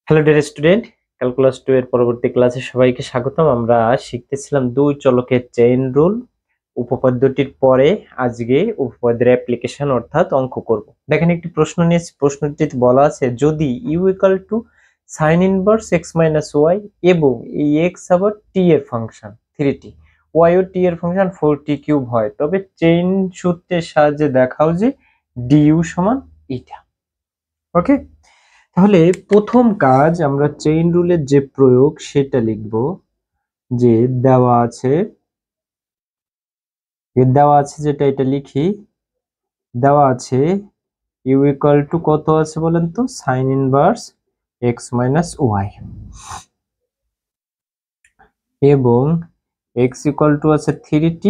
Hello dear student, calculus 2 এর পরবর্তী ক্লাসে সবাইকে স্বাগতম। আমরা শিখতেছিলাম দুই চলকের চেইন রুল উপপাদ্যটির পরে আজকে উপপাদ্যের অ্যাপ্লিকেশন অর্থাৎ অঙ্ক করব। দেখেন একটি প্রশ্ন নিয়েছি, প্রশ্নটিতে বলা আছে যদি U equal to sine inverse x minus Y এবং এই এক্স আবার টি এর ফাংশন 3t, ওয়াই ও টি এর ফাংশন 4t কিউব হয়, তবে চেইন সূত্রের সাহায্যে দেখাও যে ডিইউ সমান এটা। ওকে, তাহলে প্রথম কাজ আমরা চেইন রুলের যে প্রয়োগ সেটা লিখব। যে দেওয়া আছে যেটা এটা লিখি, দেওয়া আছে ইউ ইকুয়াল টু কত আছে বলেন তো, sine inverse x minus Y এবং এক্স ইকুয়াল টু আছে 3t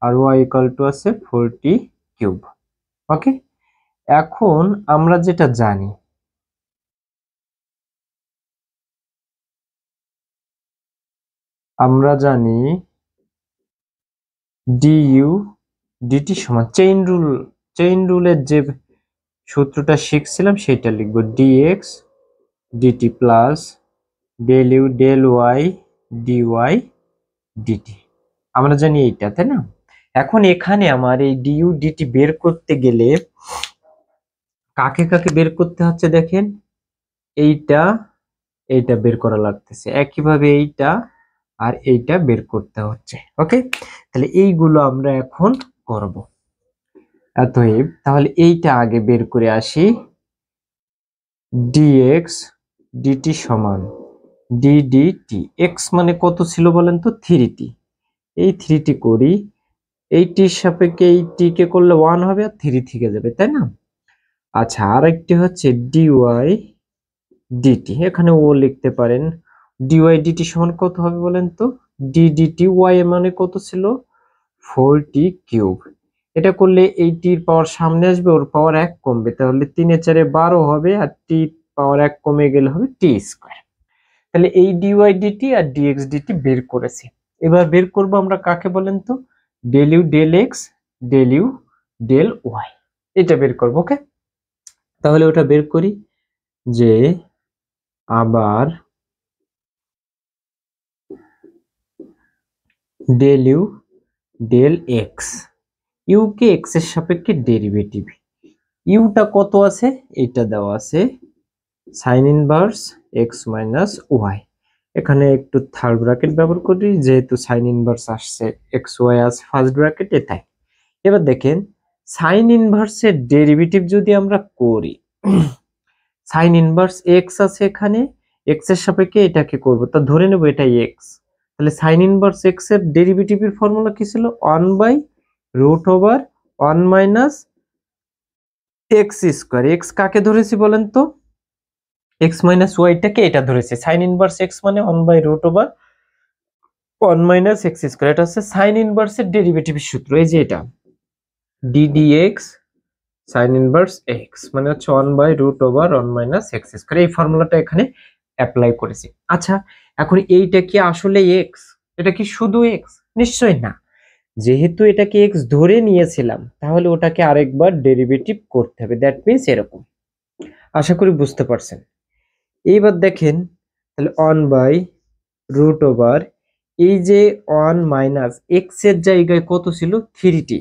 R Y equal to আছে 4t কিউব। ওকে, এখন আমরা যেটা জানি, ডিইউ ডিটি সমান চেইন রুলের যে সূত্রটা শিখছিলাম সেটা লিখবো, DX DT plus del you del Y DY DT. আমরা জানি এইটা, তাই না? এখন এখানে আমার এই ডিইউ ডিটি বের করতে গেলে কাকে কাকে বের করতে হচ্ছে দেখেন, এইটা এইটা বের করা লাগতেছে, একইভাবে এইটা আর এইটা বের করতে হচ্ছে। ওকে, তাহলে এইগুলো আমরা এখন করব। অতএব তাহলে এইটা আগে বের করে আসি, dx dt সমান ddt, x মানে কত ছিল বলেন তো, 3t, এই 3t করি, এই টির সাপেক্ষে এই t কে করলে 1 হবে আর 3 থেকে যাবে, তাই না? আচ্ছা, আরেকটি হচ্ছে dy dt, এখানে ও লিখতে পারেন, dy dt সমান কত হবে বলেন তো, d dt, y এর মানে কত ছিল, 4t কিউব। এটা করলে এই টির পাওয়ার সামনে আসবে, ওর পাওয়ার 1 কমবে, তাহলে 3 এ 4 এ 12 হবে আর টি পাওয়ার 1 কমে গেলে হবে টি স্কয়ার। তাহলে এই ডিওয়াই ডিটি আর ডিএক্স ডিটি বের করেছি। এবার বের করব আমরা কাকে বলেন তো, del you del x del you del Y, এটা বের করব। ওকে, তাহলে ওটা বের করি, যে আবার del you del x, u কে এক্স এর সাপেক্ষে ডেরিভেটিভ, ইউটা কত আছে এটা দেওয়া আছে sine inverse x minus y, এখানে একটু থার্ড ব্র্যাকেট ব্যবহার করি যেহেতু সাইন ইনভার্স আসছে, এক্স ওয়াই আছে ফার্স্ট ব্র্যাকেটে তাই। এবার দেখেন সাইন ইনভার্সের ডেরিভেটিভ যদি আমরা করি, সাইন ইনভার্স এক্স আছে এখানে, এক্স এর সাপেক্ষে এটাকে করব, তা ধরে নেব এটাই এক্স। তাহলে সাইন ইনভার্স এক্স এর ডেরিভেটিভের ফর্মুলা কি ছিল, 1/√1 মাইনাস এক্স স্কয়ার। এক্স কাকে ধরেছি বলেন তো, এক্স মাইনাস ওয়াইটাকে এটা ধরেছে, সাইন ইনভার্স এক্স মানে 1/√1 মাইনাস এক্স স্কয়ার, এটা হচ্ছে সাইন ইনভার্সের ডেরিভেটিভের সূত্র, এই যে এটা ddx সাইন ইনভার্স এক্স মানে হচ্ছে 1/√1 মাইনাস এক্স স্কয়ার, এই ফর্মুলাটা এখানে অ্যাপ্লাই করেছি। আচ্ছা, এখন এইটা কি আসলে এক্স, এটা কি শুধু এক্স? নিশ্চয়ই না, যেহেতু এটাকে এক্স ধরে নিয়েছিলাম তাহলে ওটাকে আরেকবার ডেরিভেটিভ করতে হবে, দ্যাট মিন্স এরকম। আশা করি বুঝতে পারছেন। এইবার দেখেন, তাহলে 1/√, এই যে 1 মাইনাস এক্স এর জায়গায় কত ছিল, 3t,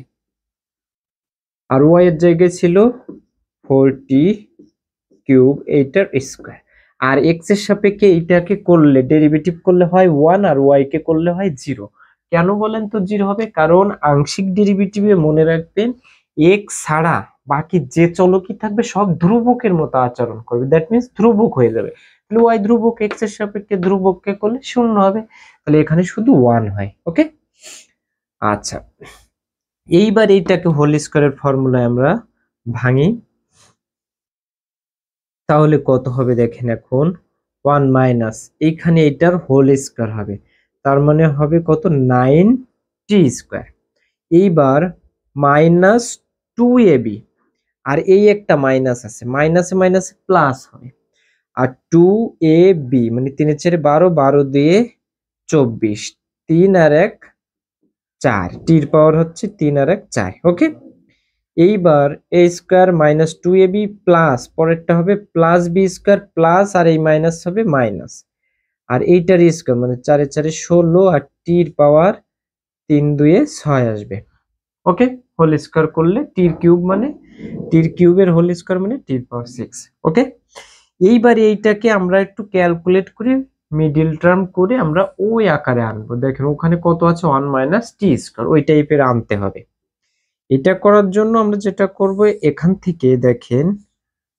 আর ওয়াই এর জায়গায় ছিল 4t কিউব, এইটার স্কয়ার। আর এক্স এর সাপেক্ষে এইটাকে করলে ডেরিভেটিভ করলে হয় 1 আর ওয়াই কে করলে হয় 0। কেন বলেন তো 0 হবে, কারণ আংশিক ডেরিভেটিভে মনে রাখবেন এক্স ছাড়া বাকি যে চলকই থাকবে সব ধ্রুবকের মতো আচরণ করবে, দ্যাট মিন্স ধ্রুবক হয়ে যাবে। তাহলে ওয়াই ধ্রুবক, এক্স এর সাপেক্ষে ধ্রুবককে করলে 0 হবে, তাহলে এখানে শুধু 1 হয়। ওকে, আচ্ছা, এইবার এইটাকে হোল স্কয়ারের ফর্মুলায় আমরা ভাঙি, তাহলে কত হবে দেখেন, এখন 1 মাইনাস এইখানে এটার হোল স্কয়ার হবে, তার মানে হবে কত, 9t স্কয়ার। এইবার মাইনাস 2ab, আর এই একটা মাইনাস আছে, মাইনাসে মাইনাসে প্লাস হবে, আর 2ab মানে 3 এর 4 12, 12 দিয়ে 24, 3 আর 1 4, টির পাওয়ার হচ্ছে 3 আর 1 4। ওকে, এইবার এ স্কোয়ার মাইনাস 2ab প্লাস পরেরটা হবে প্লাস বি স্কোয়ার প্লাস আর এই মাইনাস হবে মাইনাস আর এইটার স্কোয়ার মানে 4 এ 4 16 আর টির পাওয়ার 3 2 6 আসবে। ওকে, হোল স্কোয়ার করলে টির কিউব মানে টির কিউবের হোল স্কোয়ার মানে টির পাওয়ার 6। ওকে, এইবার এইটাকে আমরা একটু ক্যালকুলেট করে মিডিল টার্ম করে আমরা ওই আকারে আনবো। দেখেন ওখানে কত আছে 1 মাইনাস টি স্কোয়ার, ওই টাইপের আনতে হবে। এটা করার জন্য আমরা যেটা করব এখান থেকে দেখেন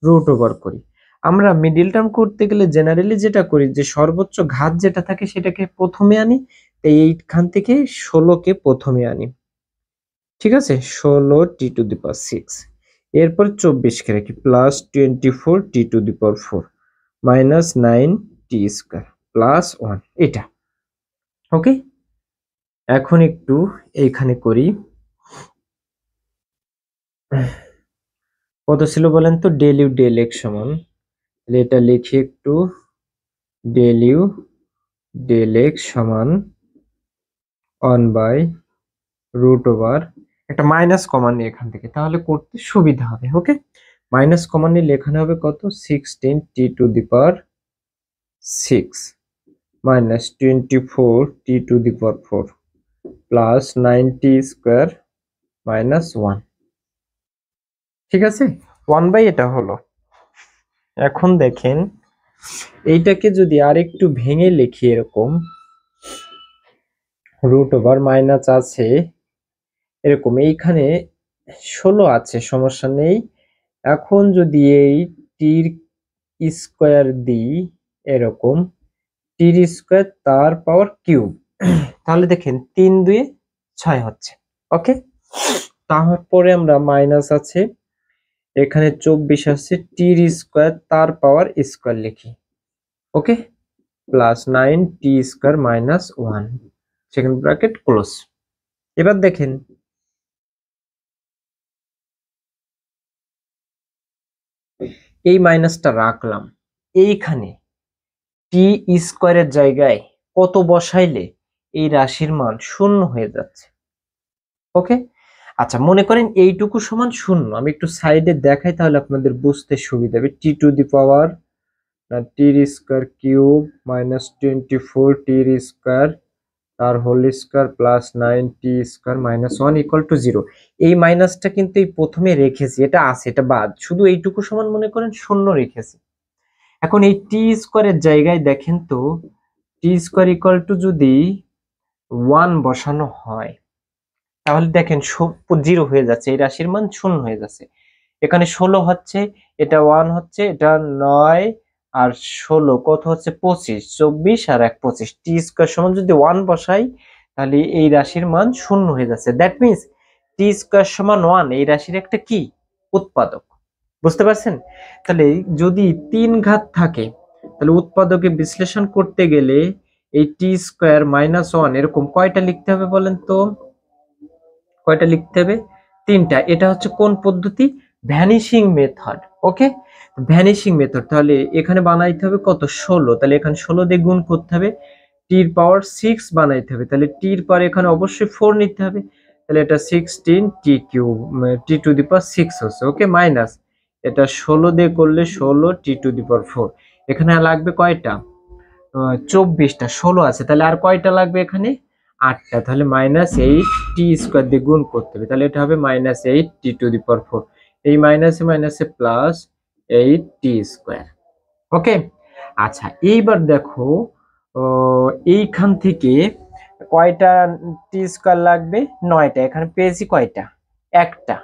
রুট ওভার করি। আমরা মিডিল টার্ম করতে গেলে জেনারেলি যেটা করি যে সর্বোচ্চ ঘাত যেটা থাকে সেটাকে প্রথমে আনি, তাই এইখান থেকে 16 কে প্রথমে আনি। ঠিক আছে, 16 টি টু দি পাওয়ার 6, এরপর 24 কে রাখি plus 24 t to the power 4 minus 9 T square plus 1 এটা। ওকে, এখন একটু এইখানে করি কত ছিল বলেন তো, ডেল ইউ ডেল এক্স সমান, এটা লিখি একটু, ডেল ইউ ডেল এক্স সমান 1 বাই রুট ওভার, একটা মাইনাস কমন নিয়ে এখান থেকে তাহলে করতে সুবিধা হবে। ওকে, মাইনাস কমন নিয়ে লেখানো হবে কত 16 t to the power 6 minus 24 t to the power 4 plus 9 t square minus 1। ঠিক আছে, 1 বাই এটা হলো। এখন দেখেন এইটাকে যদি আরেকটু ভেঙে লিখি এরকম, রুট ওভার মাইনাস আছে এরকম, এইখানে 16 আছে সমস্যা নেই। এখন যদি এই টির স্কোয়ার দিই এরকম, টির স্কোয়ার তার পাওয়ার কিউব, তাহলে দেখেন 3 2 6 হচ্ছে। ওকে, তারপরে আমরা মাইনাস আছে এখানে 24 আছে, টির স্কোয়ার তার পাওয়ার স্কোয়ার লিখি। Okay, plus 9 t square minus 1 second bracket close. এবার দেখেন এই মাইনাসটা রাখলাম, এইখানে টি স্কোয়ারের জায়গায় কত বসাইলে এই রাশির মান শূন্য হয়ে যাচ্ছে। ওকে, আচ্ছা মনে করেন এইটুকু সমান শূন্য, আমি একটু সাইডে দেখাই তাহলে আপনাদের বুঝতে সুবিধা হবে। টি টু দি পাওয়ার টির স্কোয়ার কিউব মাইনাস 24 টির স্কোয়ার তার whole square plus 9 t square minus 1 equal to 0। এই মাইনাসটা কিন্তু এই প্রথমে রেখেছি, এটা আছে এটা বাদ, শুধু এইটুকু সমান মনে করেন শূন্য রেখেছি। এখন এই টি স্কোয়ারের জায়গায় দেখেন তো টি স্কোয়ার ইকুয়াল টু যদি 1 বসানো হয় তাহলে দেখেন 0 হয়ে যাচ্ছে, এই রাশির মান শূন্য হয়ে যাচ্ছে। এখানে 16 হচ্ছে, এটা 1 হচ্ছে, এটা 9 আর 16 কত হচ্ছে 25, 24 আর 1 25, টি স্কোয়ার সমান যদি 1 বসাই তাহলে এই রাশির মান শূন্য হয়ে যাচ্ছে। দ্যাট মিন্স টি স্কোয়ার সমান 1 এই রাশির একটা কি উৎপাদক। বুঝতে পারছেন? তাহলে যদি 3 ঘাত থাকে তাহলে উৎপাদকে বিশ্লেষণ করতে গেলে এই টি স্কোয়ার মাইনাস 1 এরকম কয়টা লিখতে হবে বলেন তো, কয়টা লিখতে হবে? 3টা। এটা হচ্ছে কোন পদ্ধতি? Vanishing method. Okay, vanishing method. তাহলে এখানে বানাইতে হবে কত 16, তাহলে এখানে 16 দিয়ে গুণ করতে হবে, টির পাওয়ার 6 বানাইতে হবে, তাহলে টির পাওয়ার এখানে অবশ্যই 4 নিতে হবে, তাহলে এটা 16 টি cube T to the power 6 হচ্ছে। ওকে, মাইনাস এটা 16 দিয়ে করলে 16 টি টু দি পাওয়ার 4, এখানে লাগবে কয়টা 24টা, 16 আছে, তাহলে আর কয়টা লাগবে এখানে 8টা, তাহলে মাইনাস 8 টি স্কোয়ার দিয়ে গুণ করতে হবে, তাহলে এটা হবে minus 8 T to the power 4, এই মাইনাসে মাইনাসে প্লাস 8 টি স্কোয়ার। ওকে, আচ্ছা এইবার দেখো এইখান থেকে কয়টা টি স্কোয়ার লাগবে 9টা, এখানে পেয়েছি কয়টা একটা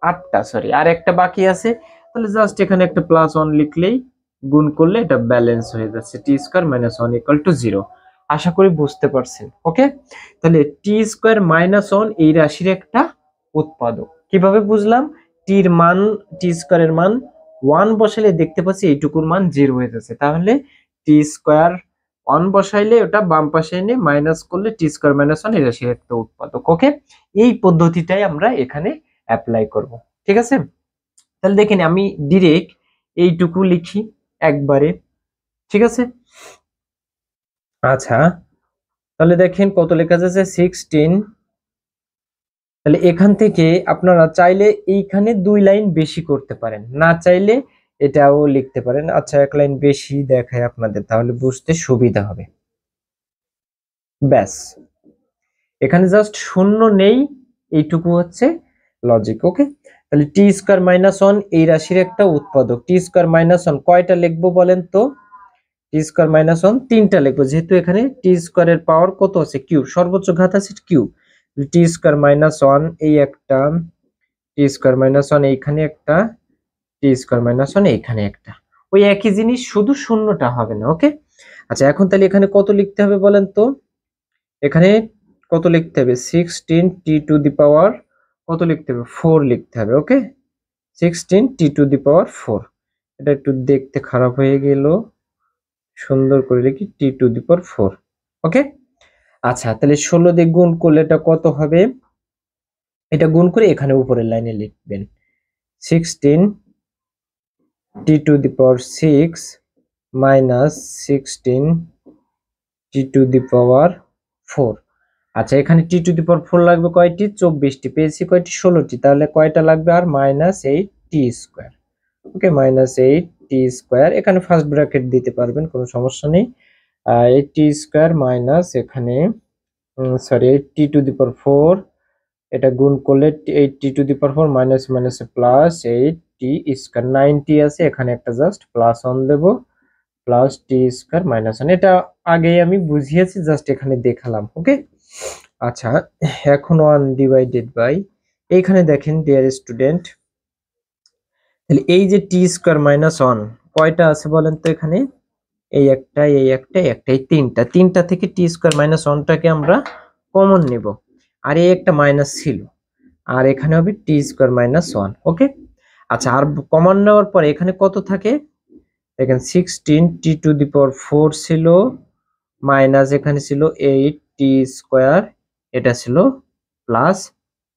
8টা, সরি আর একটা বাকি আছে, তাহলে জাস্ট এখানে একটা প্লাস 1 লিখলেই গুণ করলে এটা ব্যালেন্স হয়ে যাচ্ছে, টি স্কোয়ার মাইনাস 1 ইকুয়াল টু 0। আশা করি বুঝতে পারছেন। ওকে, তাহলে টি স্কোয়ার মাইনাস 1 এই রাশির একটা উৎপাদক। কিভাবে বুঝলাম? টির মান টি স্কোয়ারের মান 1 বসাইলে দেখতে পাচ্ছি এইটুকুর মান 0 হয়ে যাচ্ছে, তাহলে টি স্কোয়ার 1 বসাইলে ওটা বাম পাশে এনে মাইনাস করলে টি স্কোয়ার মাইনাস 1 এই রাশির একটা উৎপাদক। ওকে, এই পদ্ধতিটাই আমরা এখানে অ্যাপ্লাই করব। ঠিক আছে, তাহলে দেখেন আমি ডিরেক্ট এইটুকু লিখি একবারে। ঠিক আছে, আচ্ছা তাহলে দেখেন কত লেখা যাচ্ছে 16 তাহলে এখান থেকে আপনারা চাইলে এইখানে 2 লাইন বেশি করতে পারেন, না চাইলে এটাও লিখতে পারেন। আচ্ছা, 1 লাইন বেশি দেখায় আপনাদের, তাহলে বুঝতে সুবিধা হবে। ব্যাস, এখানে জাস্ট শূন্য নেই, এইটুকু হচ্ছে লজিক। ওকে, তাহলে টি স্কয়ার মাইনাস 1 এই রাশির একটা উৎপাদক। টি স্কয়ার মাইনাস 1 কয়টা লিখবো বলেন তো? টি স্কয়ার মাইনাস 1 তিনটা লিখবো, যেহেতু এখানে টি স্কয়ারের পাওয়ার কত আছে? কিউব, সর্বোচ্চ ঘাত আছে কিউব। টি স্কয়ার মাইনাস 1 এই একটা, টি স্কয়ার মাইনাস 1 এইখানে একটা, টি স্কয়ার মাইনাস 1 এইখানে একটা। ওই একই জিনিস, শুধু শূন্যটা হবে না। ওকে, আচ্ছা এখন তাহলে এখানে কত লিখতে হবে বলেন তো? এখানে কত লিখতে হবে? 16 টি টু দি পাওয়ার কত লিখতে হবে? 4 লিখতে হবে। ওকে, 16 টি টু দি পাওয়ার 4। এটা একটু দেখতে খারাপ হয়ে গেল, সুন্দর করে লিখি টি টু দি পাওয়ার 4। ওকে, আচ্ছা তাহলে 16 দিয়ে গুণ করলে এটা কত হবে? এটা গুণ করে এখানে উপরের লাইনে লিখবেন 16 t to the power 6 minus 16 t to the power 4। আচ্ছা, এখানে টি টু দি পাওয়ার 4 লাগবে কয়টি? 24টি। পেয়েছি কয়টি? 16টি। তাহলে কয়টা লাগবে? আর মাইনাস 8 টি স্কয়ার। ওকে, মাইনাস 8 টি স্কয়ার। এখানে ফার্স্ট ব্র্যাকেট দিতে পারবেন, কোনো সমস্যা নেই। 8 টি স্কয়ার মাইনাস এখানে sorry 8 T to the power 4, এটা গুণ করলে 8 টি টু দি পাওয়ার 4 মাইনাস মাইনাসে প্লাস 8 টি স্কয়ার। 90 আছে, এখানে একটা জাস্ট প্লাস 1 দেব, প্লাস টি স্কয়ার মাইনাস 1। এটা আগেই আমি বুঝিয়েছি, জাস্ট এখানে দেখালাম। ওকে, আচ্ছা এখন 1 ডিভাইডেড বাই, এইখানে দেখেন ডিয়ার স্টুডেন্ট, তাহলে এই যে টি স্কয়ার মাইনাস 1 কয়টা আছে বলেন তো? এখানে এই একটা, এই একটা, এই একটা, এই তিনটা। তিনটা থেকে টি স্কয়ার মাইনাস 1টাকে আমরা কমন নেব, আর এই একটা মাইনাস ছিল, আর এখানে হবে টি স্কয়ার মাইনাস 1। ওকে, আচ্ছা আর কমন নেওয়ার পরে এখানে কত থাকে? দেখেন 16 টি টু দি পাওয়ার 4 ছিল, মাইনাস এখানে ছিল 8 টি স্কয়ার, এটা ছিল প্লাস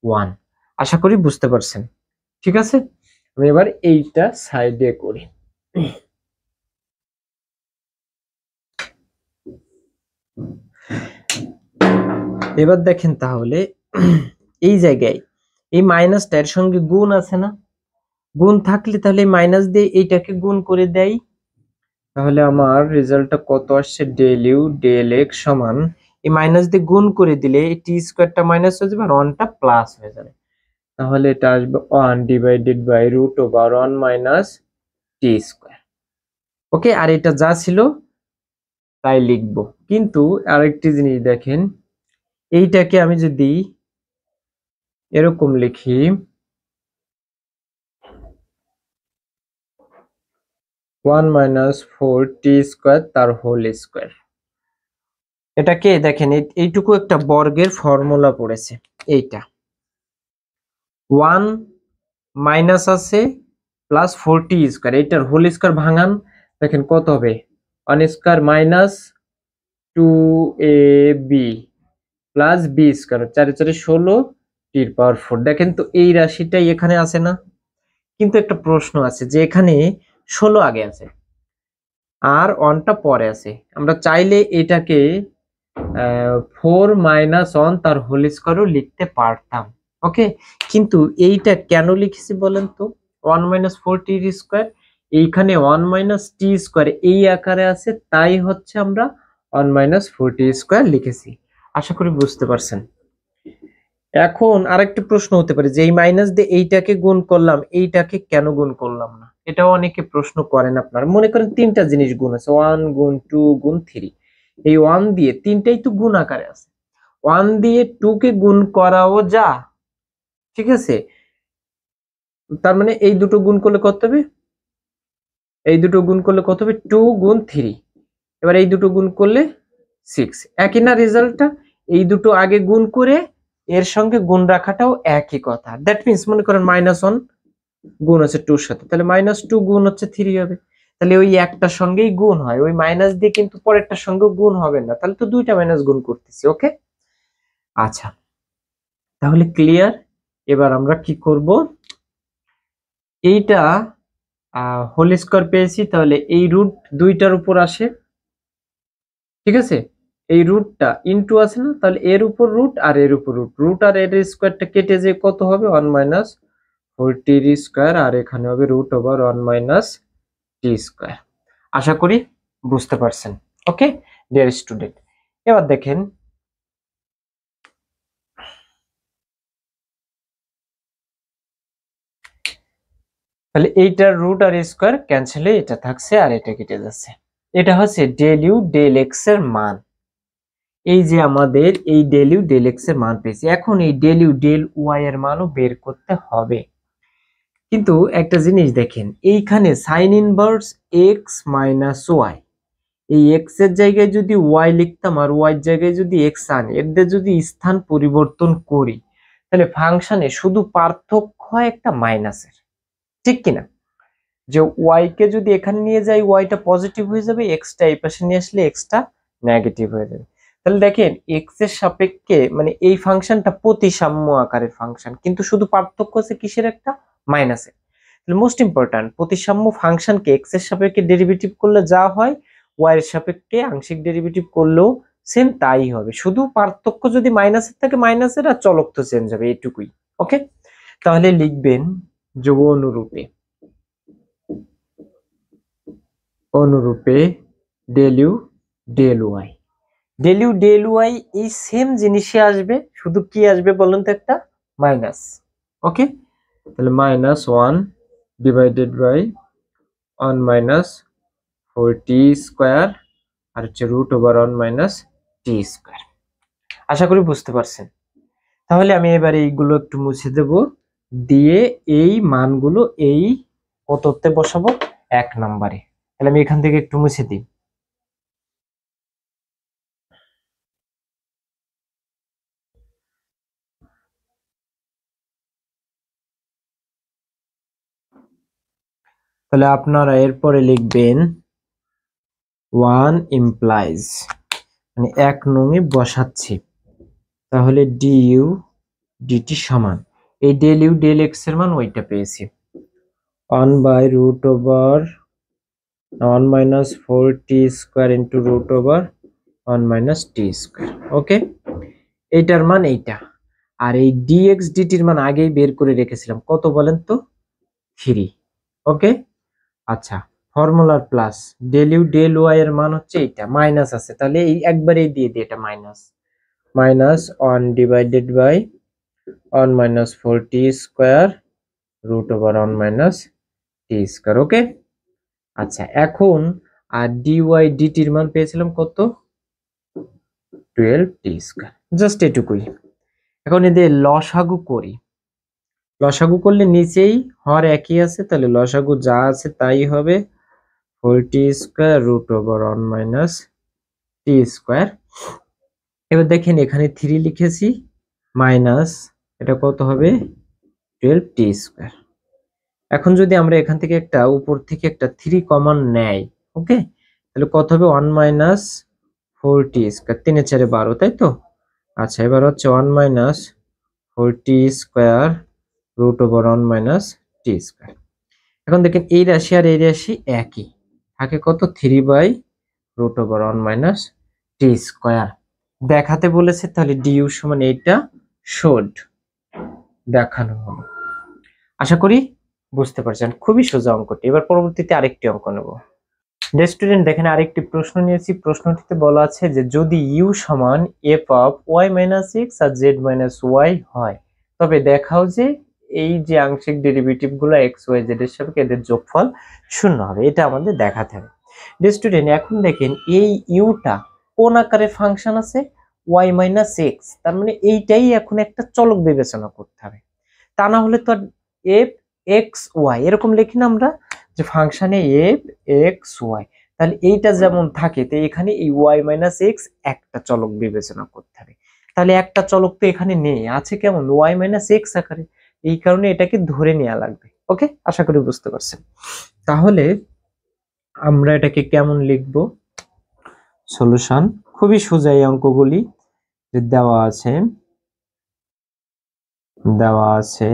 1। আশা করি বুঝতে পারছেন। ঠিক আছে, আমি এবার এইটা সাইডে করি। এবার দেখেন তাহলে এই জায়গায় এই মাইনাসটা এর সঙ্গে গুণ আছে না? গুণ থাকলে তাহলে মাইনাস দিয়ে এইটাকে গুণ করে দেই, তাহলে আমার রেজাল্টটা কত আসছে? ডেল ইউ ডেল এক্স সমান, এই মাইনাস দিয়ে গুণ করে দিলে এই টি স্কয়ারটা মাইনাস হয়ে যাবে আর 1টা প্লাস হয়ে যাবে। তাহলে এটা আসবে 1 divided by root over 1 minus t square. Okay, আর এটা যা ছিল তাই লিখবো। কিন্তু আরেকটি জিনিস দেখেন, এইটাকে আমি যদি এরকম লিখি 1 মাইনাস 4 টি স্কয়ার তার হোল স্কয়ার, এটাকে দেখেন এইটুকু একটা বর্গের ফর্মুলা পড়েছে। এইটা 1 মাইনাস আছে প্লাস 4 টি স্কয়ার, এইটার হোল স্কয়ার ভাঙান, দেখেন কত হবে? 1 square minus 2ab plus b square, 4 4 16 টির পাওয়ার 4। দেখেন তো এই রাশিটাই এখানে আছে না? কিন্তু একটা প্রশ্ন আছে যে এখানে 16 আগে আছে আর 1টা পরে আছে। আমরা চাইলে এটাকে 4 মাইনাস 1 তার হোল স্কয়ারও লিখতে পারতাম। ওকে, কিন্তু এইটা কেন লিখেছি বলেন তো? 1 মাইনাস 4 টি স্কয়ার, এইখানে 1 মাইনাস টি স্কয়ার এই আকারে আছে, তাই হচ্ছে আমরা 1 মাইনাস 4 টি স্কয়ার লিখেছি। আশা করি বুঝতে পারছেন। এখন আরেকটা প্রশ্ন হতে পারে যে এই মাইনাস দিয়ে এইটাকে গুণ করলাম, এইটাকে কেন গুণ করলাম না? এটাও অনেকে প্রশ্ন করেন। আপনার মনে করেন তিনটা জিনিস গুণ আছে, 1 গুণ 2 গুণ 3, এই 1 দিয়ে তিনটাই তো গুণ আকারে আছে, 1 দিয়ে 2 কে গুণ করাও যা, ঠিক আছে? তার মানে এই দুটো গুণ করলে কত হবে? এই দুটো গুণ করলে কত হবে? 2 গুণ 3। এবার এই দুটো গুণ করলে 6। একই না রেজাল্টটা? এই দুটো আগে গুণ করে এর সঙ্গে গুণ রাখাটাও একই কথা। দ্যাট মিন্স মনে করেন -1 গুণ আছে 2 এর সাথে, তাহলে -2 গুণ হচ্ছে 3 হবে। তাহলে ওই একটার সঙ্গেই গুণ হয়, ওই মাইনাস দিয়ে কিন্তু পরেরটার সঙ্গে গুণ হবে না, তাহলে তো দুইটা মাইনাস গুণ করতেছি। ওকে, আচ্ছা তাহলে ক্লিয়ার। এবার আমরা কি করব? এইটা হোল স্কয়ার পেয়েছি, তাহলে এই রুট দুইটার উপর আসে, ঠিক আছে? এই রুটটা ইনটু আছে না, তাহলে এর উপর রুট আর এর উপর রুট, রুট আর এর স্কোয়ারটা কেটে যে কত হবে 1 মাইনাস 4t স্কোয়ার, আর এখানে হবে root over 1 minus t square. আশা করি বুঝতে পারছেন। ওকে ডিয়ার স্টুডেন্ট, এবার দেখেন তাহলে এইটার রুট আর স্কোয়ার ক্যান্সেল হয়ে এটা থাকছে আর এটা কেটে যাচ্ছে। এটা হচ্ছে ডেল ইউ ডেল এক্স এর মান। এই যে আমাদের এই ডেল ইউ ডেল এক্স এর মান পেয়েছি, এখন এই ডেল ইউ ডেল ওয়াই এর মানও বের করতে হবে। কিন্তু একটা জিনিস দেখেন, এইখানে sine inverse x minus y, এই এক্স এর জায়গায় যদি ওয়াই লিখতাম আর ওয়াই এর জায়গায় যদি এক্স আনি, এদের যদি স্থান পরিবর্তন করি তাহলে ফাংশনে শুধু পার্থক্য হয় একটা মাইনাসের, ঠিক কিনা? যে ওয়াই কে যদি এখানে নিয়ে যাই ওয়াইটা পজিটিভ হয়ে যাবে, এক্সটা এই পাশে নিয়ে আসলে এক্সটা নেগেটিভ হয়ে যাবে। তাহলে দেখেন এক্স এর সাপেক্ষে মানে এই ফাংশনটা প্রতিসাম্য আকারের ফাংশন, কিন্তু শুধু পার্থক্য আছে কিসের, একটা মাইনাসের। তাহলে মোস্ট ইম্পর্টেন্ট, প্রতিসাম্য ফাংশনকে এক্স এর সাপেক্ষে ডেরিভেটিভ করলে যা হয় ওয়াই এর সাপেক্ষে আংশিক ডেরিভেটিভ করলেও সেম তাই হবে, শুধু পার্থক্য যদি মাইনাসের থাকে মাইনাসের, আর চলক তো চেঞ্জ হবে, এইটুকুই। ওকে, তাহলে লিখবেন যে অনুরূপে del you del Y, del you del y এই সেম জিনিসে আসবে, শুধু কি আসবে বলুন তো, একটা মাইনাস। ওকে, তাহলে minus 1 divided by 1 minus 4t square, আর হচ্ছে root over 1 minus t square. আশা করি বুঝতে পারছেন। তাহলে আমি এবারে এইগুলো একটু মুছে দেব, দিয়ে এই মানগুলো এই কততে বসাবো, 1 নম্বরে। তাহলে আমি এখান থেকে একটু মুছে দিই। তাহলে আপনারা এরপরে লিখবেন 1 ইমপ্লাইজ, মানে 1 নঙে বসাচ্ছি, তাহলে ডিইউ ডিটি সমান এই ডেল ইউ ডেল এক্স এর মান ওইটা পেয়েছি 1 by root over 1 minus 4t square into root over 1 minus t square. Okay, এইটার মান এইটা, আর এই ডিএক্স ডিটির মান আগেই বের করে রেখেছিলাম, কত বলেন তো, 3। ওকে, আচ্ছা, ফর্মুলার plus del you del y এর মান হচ্ছে এইটা, মাইনাস আছে তাহলে এই একবারেই দিয়ে দিই, এটা minus minus 1 divided by 1 minus 4t square root over 1 minus t square. Okay, আচ্ছা, এখন আর ডিওয়াই ডিটির মান পেয়েছিলাম কত, 12t স্কোয়ার, জাস্ট এটুকুই। এখন এদের লসাগু করি, লসাগু করলে নিচেই হর একই আছে, তাহলে লসাগু যা আছে তাই হবে 4t square root over 1 minus t square. এবার দেখেন এখানে 3 লিখেছি, মাইনাস এটা কত হবে 12t স্কোয়ার। এখন যদি আমরা এখান থেকে একটা উপর থেকে একটা 3 কমন নেই, ওকে, তাহলে কত হবে 1 মাইনাস 4t স্কোয়ার, 3 এর 4 12, তাই তো? আচ্ছা, এবার হচ্ছে 1 minus 4t square root over 1 minus t square. এখন দেখেন এই রাশি আর এই রাশি একই থাকে, কত 3 by root over 1 minus t square দেখাতে বলেছে, তাহলে ডিইউ সমান এইটা শোড দেখানো হলো। আশা করি বুঝতে পারছেন, খুবই সোজা অঙ্কটি। এবার পরবর্তীতে আরেকটি অঙ্ক নেব। স্টুডেন্ট দেখেন আরেকটি প্রশ্ন নিয়েছি, প্রশ্নটিতে বলা আছে যে যদি ইউ সমান f of y minus x আর জেড মাইনাস ওয়াই হয়, তবে দেখাও যে এই যে আংশিক ডেরিভেটিভ গুলো এক্স ওয়াই জেড এর সাপেক্ষে এদের যোগফল 0 হবে, এটা আমাদের দেখাতে হবে। স্টুডেন্ট এখন দেখেন এই ইউটা কোন আকারে ফাংশন আছে, ওয়াই মাইনাস এক্স, তার মানে এইটাই এখন একটা চলক বিবেচনা করতে হবে, তা না হলে তো আর এফ এক্স ওয়াই এরকম লিখি না আমরা, যে ফাংশনে এফ এক্স ওয়াই, তাহলে এইটা যেমন থাকে তো এখানে এই ওয়াই মাইনাস এক্স একটা চলক বিবেচনা করতে হবে। তাহলে একটা চলক তো এখানে নেই, আছে কেমন, ওয়াই মাইনাস এক্স আকারে, এই কারণে এটাকে ধরে নেওয়া লাগবে। ওকে, আশা করি বুঝতে পারছেন। তাহলে আমরা এটাকে কেমন লিখবো, সলিউশন খুবই সোজা, এই অঙ্কগুলি যে দেওয়া আছে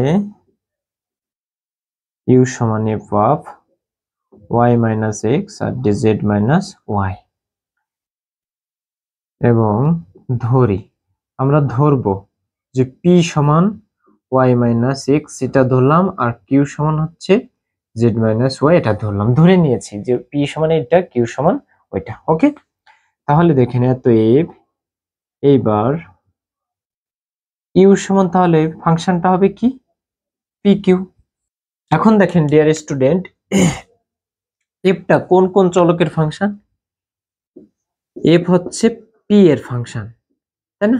ইউ সমান f of y minus x আর dz মাইনাস ওয়াই, এবং ধরি, আমরা ধরবো যে পি সমান ওয়াই মাইনাস এক্স এটা ধরলাম, আর কিউ সমান হচ্ছে জেড মাইনাস ওয়াই এটা ধরলাম, ধরে নিয়েছি যে পি সমান এটা, কিউ সমান ওইটা। ওকে, তাহলে দেখেন এত এফ, এইবার ইউ সমান, তাহলে ফাংশনটা হবে কি পি কিউ। এখন দেখেন ডিয়ার স্টুডেন্ট, এফটা কোন কোন চলকের ফাংশন? এফ হচ্ছে পি এর ফাংশন, তাই না?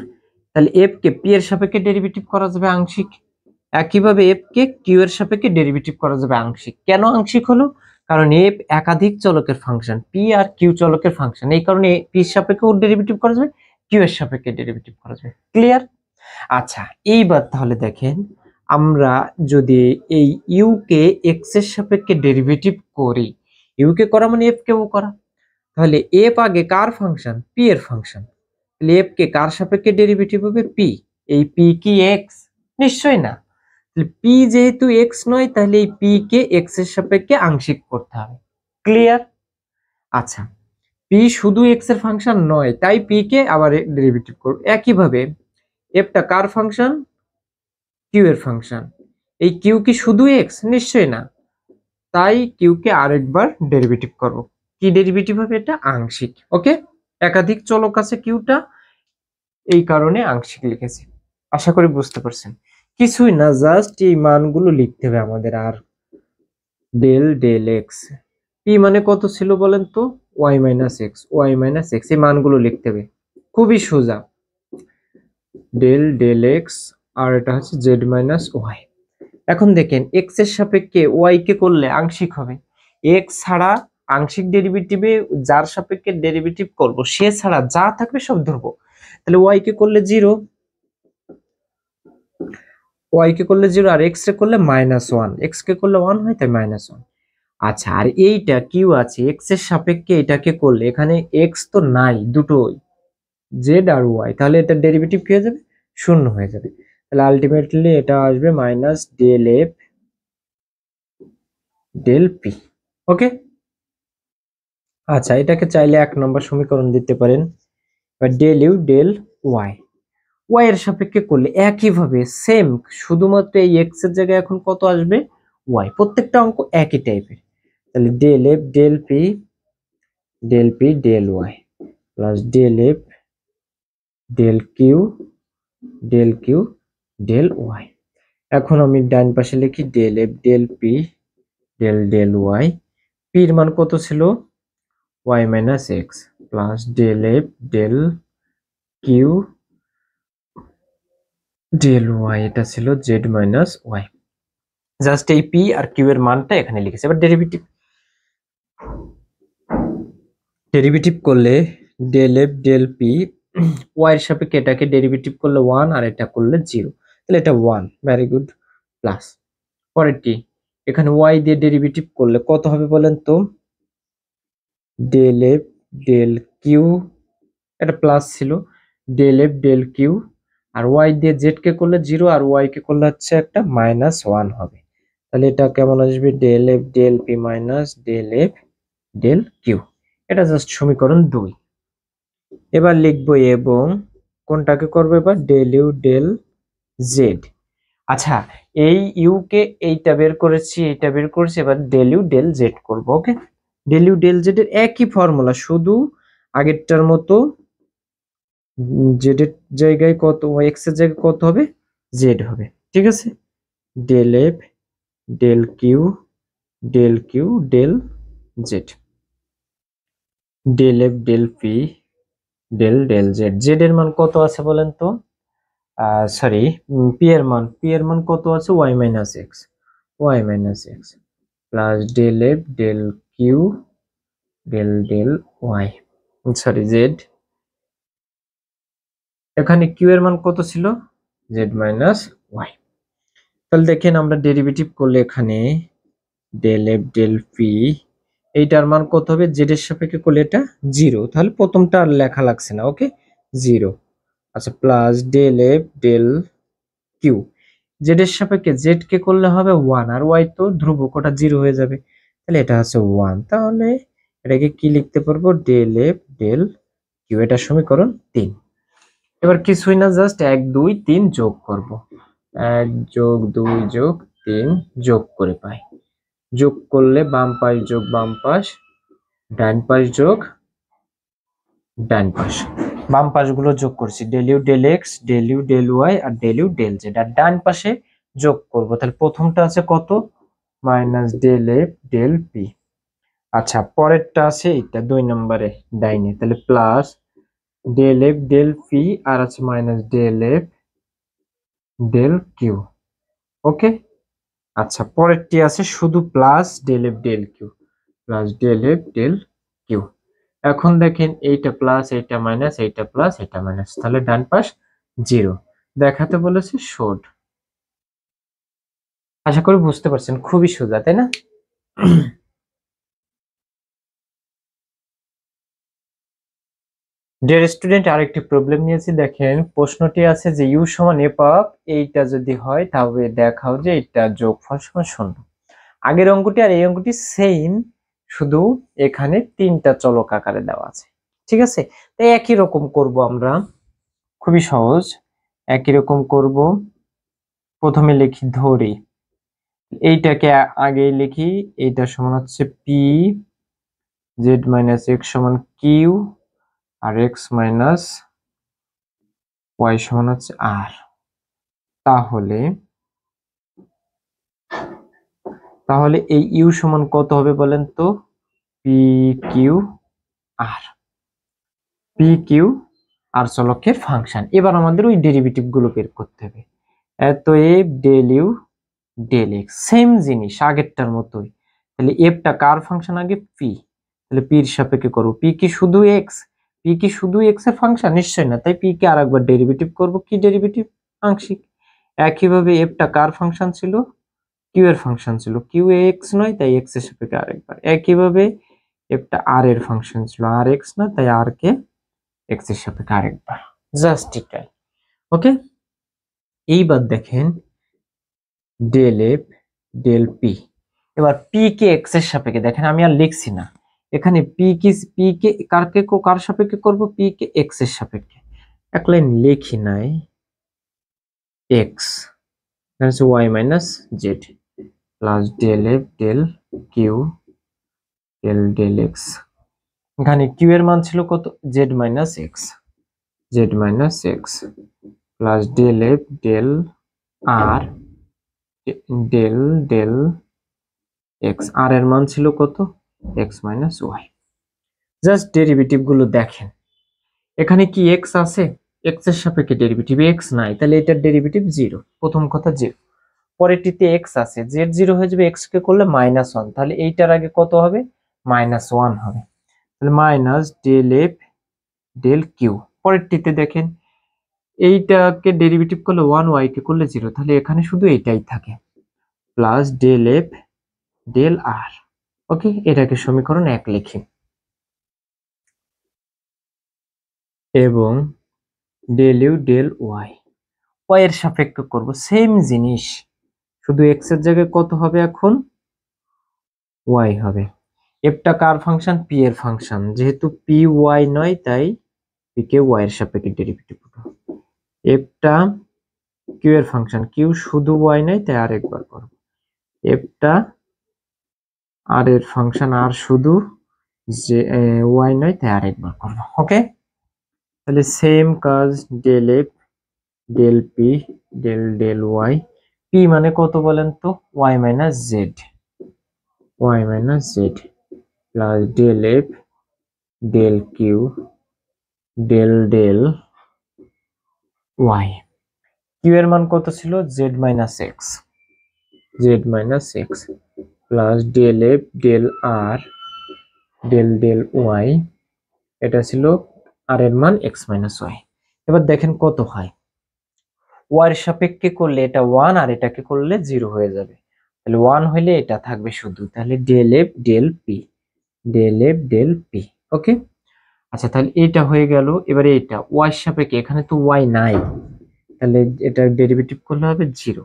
তাহলে এফ কে পি এর সাপেক্ষে ডেরিভেটিভ করা যাবে আংশিক, একইভাবে এফ কে কিউ এর সাপেক্ষে ডেরিভেটিভ করা যাবে আংশিক। কেন আংশিক হলো? কারণ এফ একাধিক চলকের ফাংশন, পি আর কিউ চলকের ফাংশন, এই কারণে পি এর সাপেক্ষে ডেরিভেটিভ করা যাবে, কিউ এর সাপেক্ষে ডেরিভেটিভ করা যাবে। ক্লিয়ার? আচ্ছা, এইবার তাহলে দেখেন, আমরা যদি এই ইউ কে এক্স এর সাপেক্ষে ডেরিভেটিভ করি, ইউ কে করা মানে এফ কেও করা, তাহলে এফ আগে কার ফাংশন? পি এর ফাংশন, তাহলে এফ কে কার সাপেক্ষে ডেরিভেটিভ হবে? পি। এই পি কি এক্স? নিশ্চয়ই না। পি যেহেতু এক্স নয়, তাহলে এই পি কে এক্স এর সাপেক্ষে আংশিক করতে হবে। ক্লিয়ার? আচ্ছা, পি শুধু এক্স এর ফাংশন নয়, তাই পি কে আবার ডেরিভেটিভ করব। একইভাবে এফটা কার ফাংশন? কিউ এর ফাংশন, এই কিউ কি শুধু এক্স? নিশ্চয়ই না, তাই কিউ কে আরেকবার ডেরিভেটিভ করব। কি ডেরিভেটিভ হবে এটা? আংশিক। ওকে, একাধিক চলক আছে কিউটা, এই কারণে আংশিক লিখেছি। আশা করি বুঝতে পারছেন। কিছুই না, জাস্ট এই মানগুলো লিখতে হবে আমাদের। আর ডেল ডেল এক্স, পি মানে কত ছিল বলেন তো? Y minus x, y minus x, এই মানগুলো লিখতে হবে, খুবই সোজা। ডেল ডেল এক্স, আর এটা হচ্ছে জেড মাইনাস ওয়াই। এখন দেখেন, এক্স এর সাপেক্ষে ওয়াই কে করলে আংশিক হবে, এক্স ছাড়া আংশিক ডেরিভেটিভে যার সাপেক্ষে ডেরিভেটিভ করব সে ছাড়া যা থাকবে সব ধরবো। তাহলে ওয়াই কে করলে জিরো, ওয়াই কে করলে জিরো, আর এক্স কে করলে মাইনাস ওয়ান, এক্স কে করলে ওয়ান হয়, তাই মাইনাস ওয়ান। আচ্ছা, আর এইটা কিউ আছে, এক্স এর সাপেক্ষে এটাকে করলে, এখানে এক্স তো নাই, দুটোই জেড আর ওয়াই, তাহলে এটা ডেরিভেটিভ কি হয়ে যাবে? শূন্য হয়ে যাবে। তাহলে আলটিমেটলি এটা আসবে minus del F del p. Okay, আচ্ছা, এটাকে চাইলে 1 নম্বর সমীকরণ দিতে পারেন। এবার del you del y, y এর সাপেক্ষে করলে একইভাবে সেম, শুধুমাত্র এই এক্স এর জায়গায় এখন কত আসবে? ওয়াই। প্রত্যেকটা অঙ্ক একই টাইপের। তাহলে del F del P del y plus del F del Q del y. এখন আমি ডান পাশে লিখি del F del P del y. P এর মান কত ছিল? Y minus x plus del F del Q del Y, এটা ছিল জেড মাইনাস ওয়াই। জাস্ট এই পি আর কিউ এর মানটা এখানে লিখেছি। এবার ডেরিভেটিভ করলে del F del p, y এর সাপেক্ষে এটাকে ডেরিভেটিভ করলে 1 আর এটা করলে 0, তাহলে এটা 1, ভেরি গুড। প্লাস পরেরটি, এখানে ওয়াই দিয়ে ডেরিভেটিভ করলে কত হবে বলেন তো? ডেল এফ ডেল কিউ, এটা প্লাস ছিল, ডেল এফ ডেল কিউ, আর ওয়াই দিয়ে জেড কে করলে 0 আর ওয়াই কে করলে হচ্ছে একটা -1 হবে। তাহলে এটা কেমন আসবে? Del F del P minus del F del q. এটা জাস্ট সমীকরণ 2। এবার লিখবো এবং কোনটাকে করবো এবার? Del you del z. আচ্ছা, এই ইউ কে এইটা বের করেছি, এইটা বের করেছি, এবার ডেল ইউ ডেল জেড করবো। ওকে, ডেল ইউ ডেল জেড এর একই ফর্মুলা, শুধু আগেরটার মতো জেড এর জায়গায় কত, এক্স এর জায়গায় কত হবে? জেড হবে। ঠিক আছে, del F del Q del z, del F del P del z. Z এর মান কত আছে বলেন তো? সরি, পি এর মান কত আছে? Y minus x plus del F del Q del y, sorry z. এখানে কিউ এর মান কত ছিল? Z minus y. তাহলে দেখেন, আমরা ডেরিভেটিভ করলে এখানে ডেল এফ ডেল পি, এইটার মান কত হবে? জেড এর সাপেক্ষে করলে এটা 0, তাহলে প্রথমটা আর লেখা লাগছে না। ওকে, 0। আচ্ছা, plus del F del q, z এর সাপেক্ষে জেড কে করলে হবে 1, আর ওয়াই তো ধ্রুবক, ওটা 0 হয়ে যাবে, তাহলে এটা হচ্ছে 1। তাহলে এটাকে কি লিখতে পারবো? ডেল এফ ডেল কিউ, এটা সমীকরণ 3। এবার কিছুই না, জাস্ট 1 2 3 যোগ করব। 1 যোগ 2 যোগ 3 যোগ করে পাই। যোগ করলে বাম পাশ যোগ বাম পাশ, ডান পাশ যোগ ডান পাশ। বাম পাশগুলো যোগ করছি, del you del x, del you del y আর ডেল ইউ ডেল জেড। আর ডান পাশে যোগ করব, তাহলে প্রথমটা আছে কত, minus del F del p. আচ্ছা, পরেরটা আছে এটা 2 নম্বরে ডাইনে, তাহলে plus del F del p আর আছে minus del F del q. Okay. আচ্ছা, পরেরটি আছে শুধু plus del F del Q, plus del F del q. এখন দেখেন এইটা প্লাস, এইটা মাইনাস, এইটা প্লাস, এইটা মাইনাস, তাহলে ডান পাশ 0 দেখাতে বলেছে, শোড। আশা করি বুঝতে পারছেন, খুবই সোজা, তাই না? ডিয়ার স্টুডেন্ট, আরেকটি প্রবলেম নিয়েছি। দেখেন প্রশ্নটি আছে যে ইউ সমান এফ অফ, এইটা যদি হয় তাহলে দেখাও যে এটা যোগফল সমান 0। আগের অঙ্কটি আর এই অঙ্কটি সেম, শুধু এখানে 3টা চলক আকারে দেওয়া আছে। ঠিক আছে, তাই একই রকম করব আমরা, খুবই সহজ। একই রকম করব, প্রথমে লিখি ধরি, এইটাকে আগে লিখি, এইটা সমান হচ্ছে পি, জেড মাইনাস এক্স সমান কিউ, আর এক্স মাইনাস ওয়াই সমান হচ্ছে আর। তাহলে তাহলে এই ইউ সমান কত হবে বলেন তো, পি কিউ আর। পি কিউ আর চলকের ফাংশন। এবার আমাদের ওই ডেরিভেটিভ গুলো বের করতে হবে। এত f del you del x, same জিনিস আগেরটার মতোই। তাহলে এফটা কার ফাংশন, আগে পি, তাহলে পির সাপেক্ষে করবো। পি কি শুধু এক্স, পি কি শুধু এক্স এর ফাংশন? নিশ্চয় না, তাই পি কে আরেকবার ডেরিভেটিভ করব। কি ডেরিভেটিভ? আংশিক। একইভাবে এফটা কার ফাংশন ছিল, কিউ এর ফাংশন ছিল, কিউ এক্স নয় তাই এক্স এর সাপেক্ষে আরেকবার। একইভাবে এফটা আর এর ফাংশন ছিল, আর এক্স না তাই আর কে এক্স এর সাপেক্ষে আরেকবার। জাস্ট এটাই। ওকে। এইবার দেখেন ডেল এফ ডেল পি। এবার পি কে এক্স এর সাপেক্ষে, দেখেন আমি আর লিখছি না এখানে, পি কে কার সাপেক্ষে করব, পি কে এক্স এর সাপেক্ষে। এক লাইন লিখি নাই, x y minus z plus del F del Q del del x. এখানে কিউ এর মান ছিল কত, z minus x, z minus x plus del F del আর ডেল ডেল এক্স। আর এর মান ছিল কত, x minus Y. Just derivative গুলো দেখেন, এখানে কি এক্স আছে, এক্স এর সাপেক্ষে ডেরিভেটিভ এক্স নাই, তাহলে এটার ডেরিভেটিভ 0, প্রথম কথা 0। পরেরটিতে এক্স আছে, জেড 0 হয়ে যাবে, এক্স কে করলে -1, তাহলে এইটার আগে কত হবে, -1 হবে, তাহলে minus del F del q. পরেরটিতে দেখেন এইটাকে ডেরিভেটিভ করলে 1, ওয়াই কে করলে 0, তাহলে এখানে শুধু এটাই থাকে, plus del F del r. Okay, এটাকে সমীকরণ 1 লিখি। এবং del you del y, y এর সাপেক্ষে করব, সেম জিনিস, শুধু এক্স এর জায়গায় কত হবে এখন, ওয়াই হবে। এফটা কার ফাংশন, পি এর ফাংশন, যেহেতু পি ওয়াই নয় তাই পি কে ওয়াই এর সাপেক্ষে ডেরিভেটিভ করব। এফটা কিউ এর ফাংশন, কিউ শুধু ওয়াই নয় তাই আরেকবার করব। এফটা আর এর ফাংশন, আর শুধু যে ওয়াই নয় তাই আরেকবার করব। ওকে, তাহলে সেম কাজ, del F del P del del y. P মানে কত বলেন তো, y minus z, y minus z plus del F del Q del del y. Q এর মান কত ছিল, Z minus x, z minus x plus del F del আর del del Y, এটা ছিল আর এর মান এক্স মাইনাস ওয়াই। এবার দেখেন কত হয়, ওয়াই এর সাপেক্ষে করলে এটা 1 আর এটাকে করলে 0 হয়ে যাবে, তাহলে 1 হইলে এটা থাকবে শুধু, তাহলে del F del P, del F del p. Okay. আচ্ছা, তাহলে এটা হয়ে গেল। এবারে এটা ওয়াই সাপেক্ষে, এখানে তো ওয়াই নাই, তাহলে এটা ডেরিভেটিভ করলে হবে 0।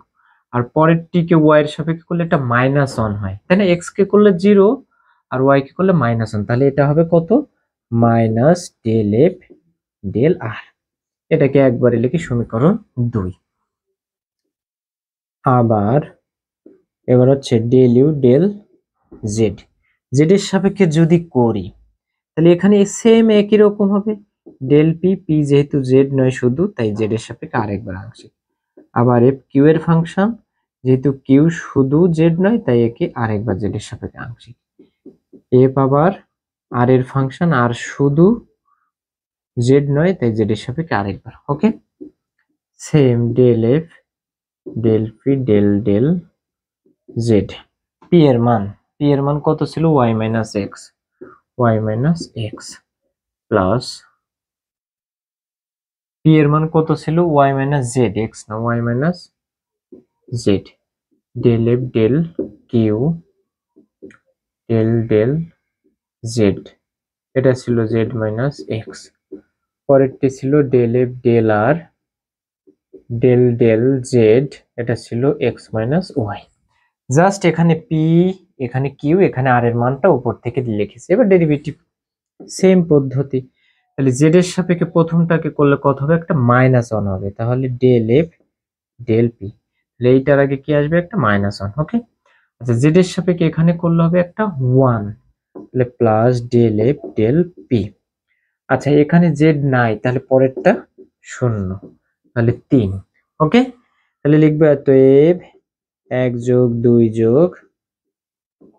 আর পরের টিকে ওয়াই এর সাপেক্ষে করলে এটা -1 হয়, তাই না? এক্স কে করলে 0 আর ওয়াই কে করলে -1, তাহলে এটা হবে কত, minus del F del r. এটাকে একবারে লিখি সমীকরণ 2। আবার এবার হচ্ছে del you del z, z এর সাপেক্ষে যদি করি তাহলে এখানে সেম একই রকম হবে। ডেল পি, পি যেহেতু জেড নয় শুধু, তাই জেড এর সাপেক্ষে আরেকবার আংশিক। আবার এফ কিউ এর ফাংশন, যেহেতু কিউ শুধু জেড নয় তাই একে আরেকবার জেড এর সাপেক্ষে আংশিক। এফ আবার আর এর ফাংশন, আর শুধু জেড নয় তাই জেড এর সাপেক্ষে আরেকবার। Okay, same del F del P del del Z. P এর মান কত ছিল? Y minus x plus P এর মান কত ছিল? ওয়াই মাইনাস জেড, এক্স না, Y minus Z. Del F del Q del del Z, এটা ছিল জেড মাইনাস এক্স। পরেরটি ছিল ডেল এফ ডেল আর ডেল ডেল জেড, এটা ছিল এক্স মাইনাস ওয়াই। জাস্ট এখানে পি, এখানে কিউ, এখানে আর এর মানটা উপর থেকে লিখেছি। এবার ডেরিভেটিভ সেম পদ্ধতি। তাহলে জেড এর সাপেক্ষে প্রথমটাকে করলে কত হবে? একটা -1 হবে। তাহলে ডেল এফ ডেল পি, তাহলে এইটার আগে কি আসবে? একটা -1। ওকে, আচ্ছা জেড এর সাপেক্ষে এখানে করলে হবে একটা 1, তাহলে plus del F del p. আচ্ছা এখানে জেড নাই, তাহলে পরেরটা 0, তাহলে 3। ওকে, তাহলে লিখবে অতএব 1 যোগ 2 যোগ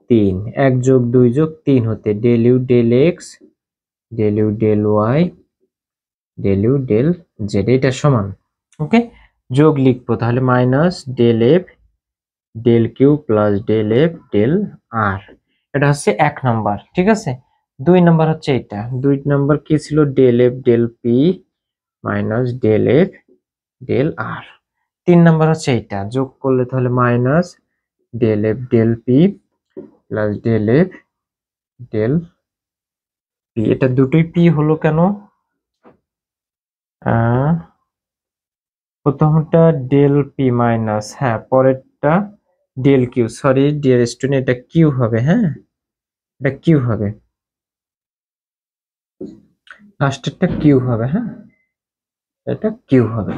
3, 1 যোগ 2 যোগ 3 হতে del you del x del you del Y del you del Z, এটা সমান। ওকে, যোগ লিখবো তাহলে minus del F del Q plus del F del R. এটা হচ্ছে 1 নাম্বার, ঠিক আছে। 2 নাম্বার হচ্ছে এটা। 2 নাম্বার কি ছিল? Del F del P minus del F del R. 3 number হচ্ছে এটা, যোগ করলে তাহলে minus del F del P plus del F del P. এটা দুটোই পি হলো কেন? প্রথমটা ডেল পি মাইনাস, হ্যাঁ, পরেরটা del q. Sorry dear student, এটা কিউ হবে। হ্যাঁ, এটা কিউ হবে, লাস্টেরটা কিউ হবে। হ্যাঁ, এটা কিউ হবে,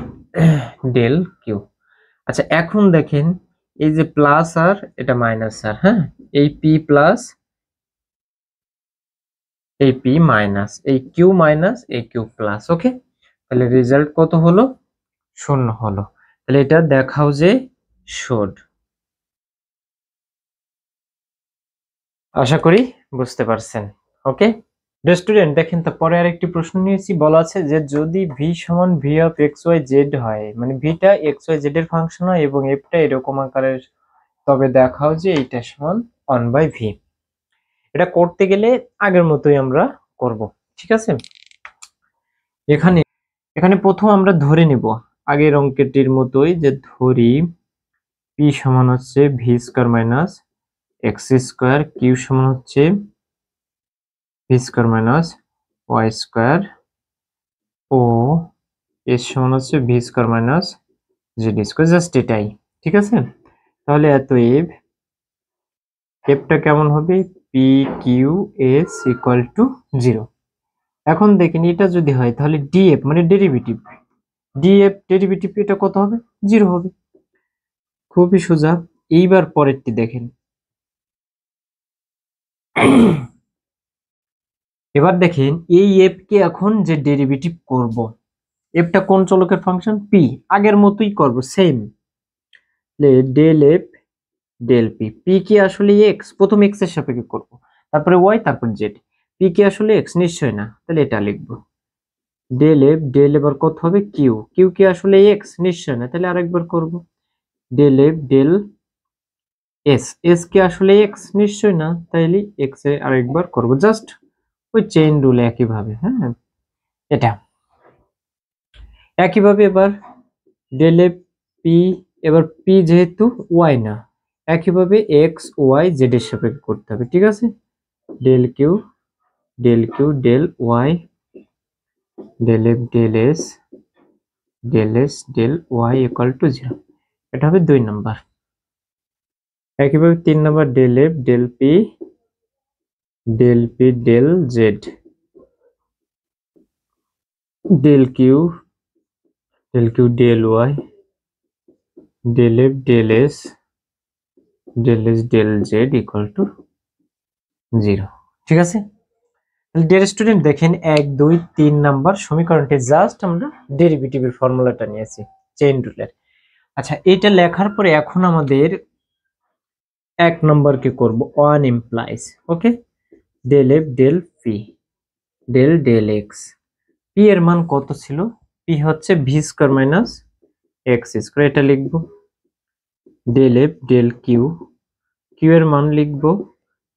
ডেল কিউ। আচ্ছা এখন দেখেন, এই যে প্লাস আর এটা মাইনাস আর, হ্যাঁ, এই পি প্লাস এই পি মাইনাস, এই কিউ মাইনাস এই কিউ প্লাস। ওকে, তাহলে রেজাল্ট কত হলো? 0 হলো। তাহলে এটা দেখাও যে শোড। আশা করি বুঝতে পারছেন। ওকে স্টুডেন্ট, দেখেন তো পরে আরেকটি প্রশ্ন নিয়েছি। বলা আছে যে যদি ভি সমান v of x y z হয়, মানে ভিটা এক্স ওয়াই জেড এর ফাংশন হয় এবং এফটা এরকম আকারের, তবে দেখাও যে এইটা সমান 1/v। এটা করতে গেলে আগের মতোই আমরা করব, ঠিক আছে। এখানে এখানে প্রথম আমরা ধরে নিব আগের অঙ্কেটির মতোই, যে ধরি পি সমান হচ্ছে V square minus X square, Q সমান হচ্ছে V square minus Y square, ও এর সমান হচ্ছে V square minus Z square. Just এটাই, ঠিক আছে। তাহলে এতএব এফটা কেমন হবে? P Q S equal to 0। এখন দেখেন এটা যদি হয় তাহলে ডিএফ মানে ডেরিভেটিভ, ডিএফ ডেরিভেটিভ এটা কত হবে? 0 হবে। খুবই সোজা। এইবার পরেরটি দেখেন, এবার দেখেন এই এফ কে এখন যে ডেরিভেটিভ করব, এফটা কোন চলকের ফাংশন? পি। আগের মতোই করব same, del F del p. P কি আসলে এক্স? প্রথম এক্স এর সাপেক্ষে করব, তারপরে ওয়াই, তারপর জেড। পি কি আসলে এক্স? নিশ্চয় না, তাহলে এটা লিখবো ডেল এফ ডেল এবার কত হবে? কিউ। কিউ কি আসলে এক্স? নিশ্চয় না, তাহলে আরেকবার করব del F del S. S কি আসলে এক্স? নিশ্চয় না, তাইলে এক্স এ আরেকবার করব। জাস্ট ওই চেইন রুল একইভাবে। হ্যাঁ, এটা একইভাবে এবার ডেল এফ পি, এবার পি যেহেতু ওয়াই না, একইভাবে এক্স ওয়াই জেড এর সাপেক্ষে করতে হবে, ঠিক আছে। Del Q del Y del F del s del y equal to 0। এটা হবে 2 নাম্বার। একইভাবে 3 number del F del P del z. Del Q del Y del F del z equal to 0। ঠিক আছে, ডিয়ার স্টুডেন্ট দেখেন 1 2 3 number সমীকরণটি just আমরা ডেরিভেটিভের ফর্মুলাটা নিয়েছি চেইন রুলের। আচ্ছা, এটা লেখার পরে এখন আমাদের 1 নম্বর কি করব, one implies, okay, del F del x. P এর মান কত ছিল, পি হচ্ছে V square minus X square, এটা লিখবো। Del F del Q, Q এর মান লিখবো,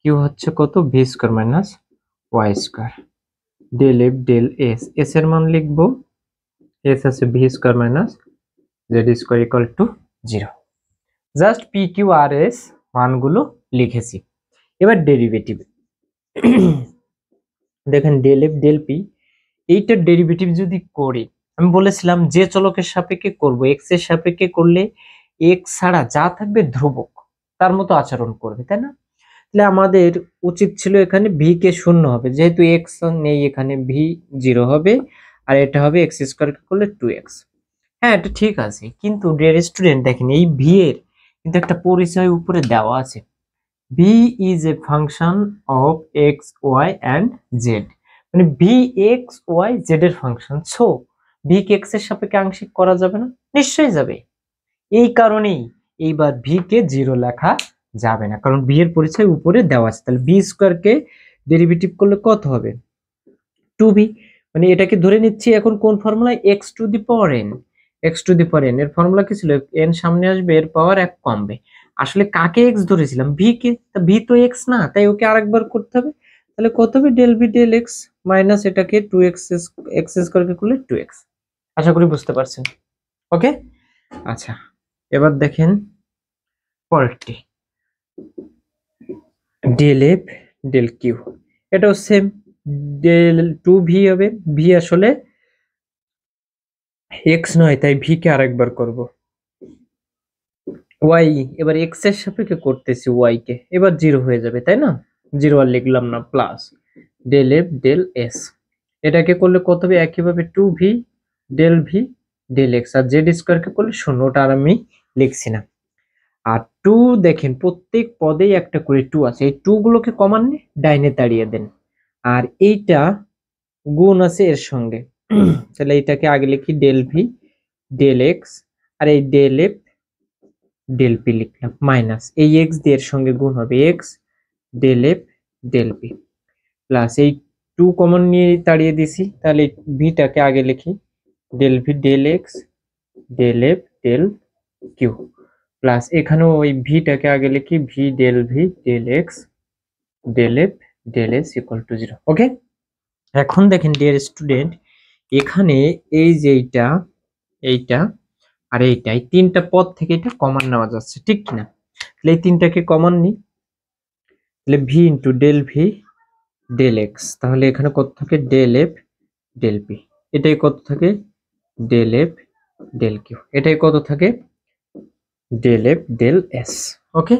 কিউ হচ্ছে কত, V square minus Y square. Del F del S, S এর মান লিখবো, এস আছে V square minus Z square equal to 0। Just P Q আর এস মানগুলো লিখেছি। এবার ডেরিভেটিভ দেখেন, ডেল এফ ডেল পি, এইটার ডেরিভেটিভ যদি করি, আমি বলেছিলাম যে চলকের সাপেক্ষে করব, এক্স এর সাপেক্ষে করলে এক্স ছাড়া যা থাকবে ধ্রুবক তার মতো আচরণ করবে, তাই না? তাহলে আমাদের উচিত ছিল এখানে ভি কে 0 হবে, যেহেতু এক্স নেই এখানে ভি 0 হবে, আর এটা হবে এক্স স্কয়ার করলে 2x। হ্যাঁ, এটা ঠিক আছে, কিন্তু ডিয়ার স্টুডেন্ট দেখেন এই ভি এর কিন্তু একটা পরিচয় উপরে দেওয়া আছে, v is a function of x y and z, মানে ভি এক্স ওয়াই জেড এর ফাংশন, সো ভি কে এক্স এর সাপেক্ষে আংশিক করা যাবে না, নিশ্চয়ই যাবে। এই কারণেই এইবার ভি কে 0 লেখা যাবে না, কারণ ভি এর পরিচয় উপরে দেওয়া আছে। তাহলে ভি স্কয়ার কে ডেরিভেটিভ করলে কত হবে, 2b, মানে এটাকে ধরে নিচ্ছি এখন কোন ফর্মুলায়, X to the power N, X to the power N এর ফর্মুলা কি ছিল, এন সামনে আসবে এর পাওয়ার 1 কমবে। আসলে কাকে এক্স ধরেছিলাম, ভি কে, তা ভি তো এক্স না, তাই ওকে আরেকবার করতে হবে। তাহলে কত হবে, del v del x minus এটাকে 2x এক্স স্কয়ার করলে 2x। আশা করি বুঝতে পারছেন, ওকে। আচ্ছা, এবার দেখেন পরেরটি, ডেল এফ ডেল কিউ, এটাও সেম, ডেল 2v হবে, ভি আসলে এক্স নয় তাই ভি কে আরেকবার করব, ওয়াই এবার এক্স এর সাপেক্ষে করতেছি ওয়াই কে, এবার 0 হয়ে যাবে, তাই না? 0 আর লিখলাম না, plus del F del s, এটাকে করলে কত হবে, একইভাবে 2v ডেল এক্স, আর জেড স্কয়ার কে করলে 0, ওটা আর আমি লিখছি না। আর 2 দেখেন প্রত্যেক পদেই একটা করে 2 আছে, এই 2 গুলোকে কমান নিয়ে ডাইনে তাড়িয়ে দেন, আর এইটা গুণ আছে এর সঙ্গে, তাহলে এইটাকে আগে লিখি ডেল ভি ডেল এক্স, আর এই ডেল এফ ডেল পি লিখলাম, মাইনাস এই এক্স দিয়ে এর সঙ্গে গুণ হবে x del F del P, plus এই 2 কমন নিয়ে তাড়িয়ে দিছি, তাহলে ভিটাকে আগে লিখি del v del x del F del Q, plus এখানেও ওই ভিটাকে আগে লিখি v del x del F del s equal to 0। Okay, এখন দেখেন ডিয়ার স্টুডেন্ট, এখানে এই যে এইটা আর এইটা, এই তিনটা পদ থেকে এটা কমন নেওয়া যাচ্ছে, ঠিক কিনা? তাহলে এই তিনটাকে কমন নিই, তাহলে v into del v del x, তাহলে এখানে কত থাকে, ডেল এফ ডেল পি, এটাই কত থাকে, ডেল এফ ডেল কিউ, এটাই কত থাকে, ডেল এফ ডেল এস। ওকে,